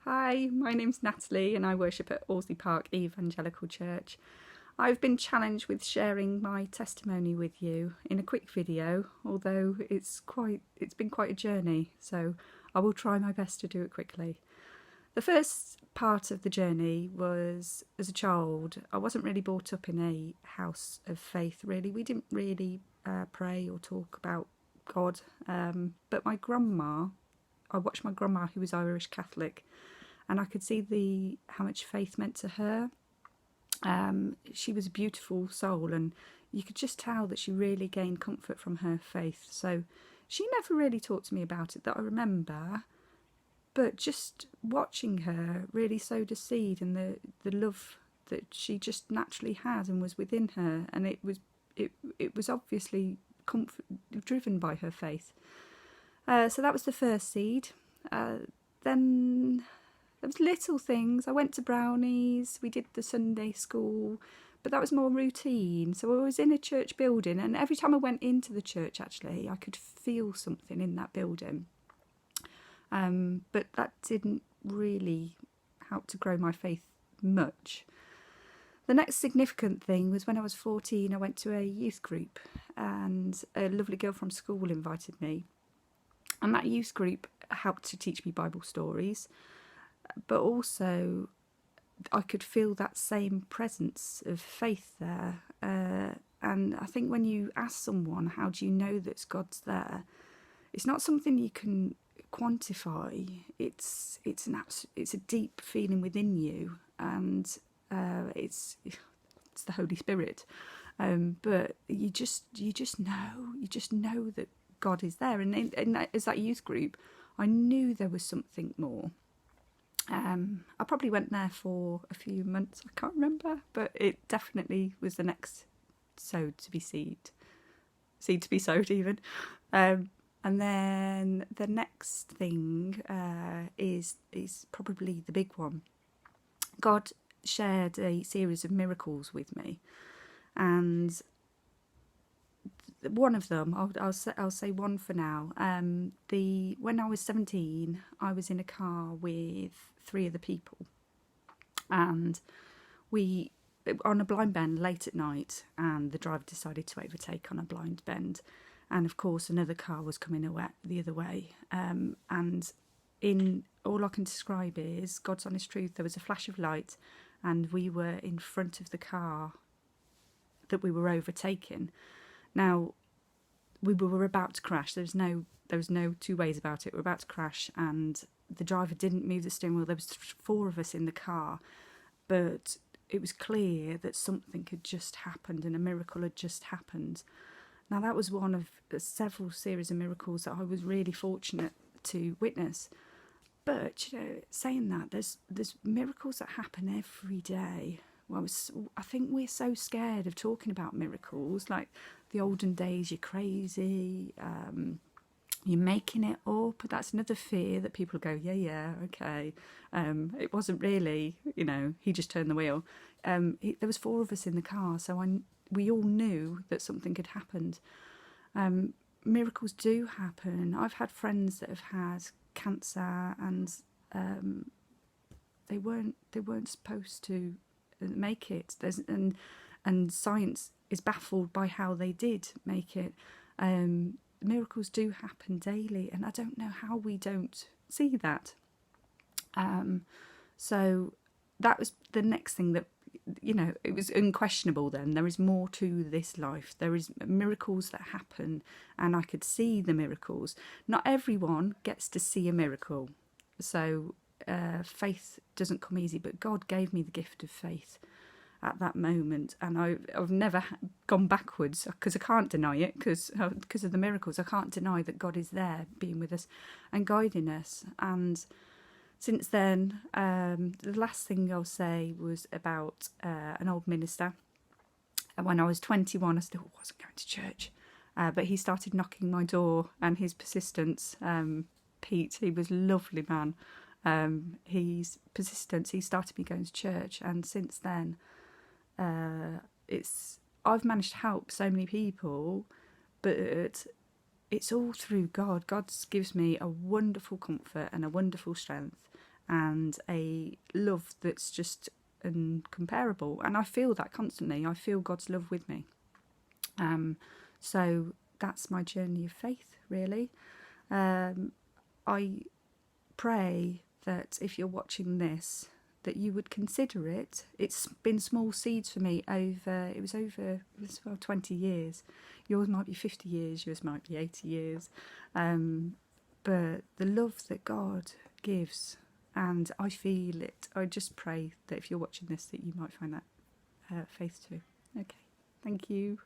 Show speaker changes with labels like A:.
A: Hi, my name's Natalie and I worship at Allesley Park Evangelical Church. I've been challenged with sharing my testimony with you in a quick video, although it's been quite a journey, so I will try my best to do it quickly. The first part of the journey was as a child. I wasn't really brought up in a house of faith, really. We didn't really pray or talk about God, but my grandma, I watched my grandma, who was Irish Catholic, and I could see how much faith meant to her. She was a beautiful soul, and you could just tell that she really gained comfort from her faith. So she never really talked to me about it that I remember, but just watching her really sowed a seed in the love that she just naturally had and was within her, and it was obviously driven by her faith. So that was the first seed. Then there was little things. I went to Brownies, we did the Sunday school, but that was more routine. So I was in a church building, and every time I went into the church, actually, I could feel something in that building. But that didn't really help to grow my faith much. The next significant thing was when I was 14, I went to a youth group, and a lovely girl from school invited me. And that youth group helped to teach me Bible stories, but also I could feel that same presence of faith there. And I think when you ask someone, how do you know that God's there? It's not something you can quantify. It's a deep feeling within you, and it's the Holy Spirit. But you just know that God is there. And as that youth group, I knew there was something more. I probably went there for a few months, I can't remember, but it definitely was the next seed to be sowed even. And then the next thing is probably the big one. God shared a series of miracles with me, and one of them, I'll say one for now. When I was 17, I was in a car with 3 other people, and we on a blind bend late at night, and the driver decided to overtake on a blind bend, and of course another car was coming the other way. And in all I can describe is God's honest truth. There was a flash of light, and we were in front of the car that we were overtaking. Now, we were about to crash. There was no two ways about it. We were about to crash, and the driver didn't move the steering wheel. There was 4 of us in the car, but it was clear that something had just happened, and a miracle had just happened. Now, that was one of several series of miracles that I was really fortunate to witness. But saying that, there's miracles that happen every day. Well, I think we're so scared of talking about miracles, like the olden days, you're crazy, you're making it up. That's another fear that people go, yeah, okay. It wasn't really, he just turned the wheel. There was 4 of us in the car, so we all knew that something had happened. Miracles do happen. I've had friends that have had cancer, and they weren't supposed to make it. And science is baffled by how they did make it. Miracles do happen daily, and I don't know how we don't see that. So that was the next thing that, it was unquestionable then. There is more to this life. There is miracles that happen, and I could see the miracles. Not everyone gets to see a miracle. So faith doesn't come easy, but God gave me the gift of faith at that moment, and I've never gone backwards, because I can't deny it, because of the miracles. I can't deny that God is there, being with us and guiding us. And since then, the last thing I'll say was about an old minister. When I was 21, I still wasn't going to church, but he started knocking my door, and his persistence, Pete, he was a lovely man. His persistence, he started me going to church, and since then, I've managed to help so many people, but it's all through God. God gives me a wonderful comfort and a wonderful strength, and a love that's just incomparable. And I feel that constantly. I feel God's love with me. So that's my journey of faith, really. I pray that if you're watching this, that you would consider it. It's been small seeds for me over 20 years. Yours might be 50 years, yours might be 80 years. But the love that God gives, and I feel it. I just pray that if you're watching this, that you might find that faith too. Okay, thank you.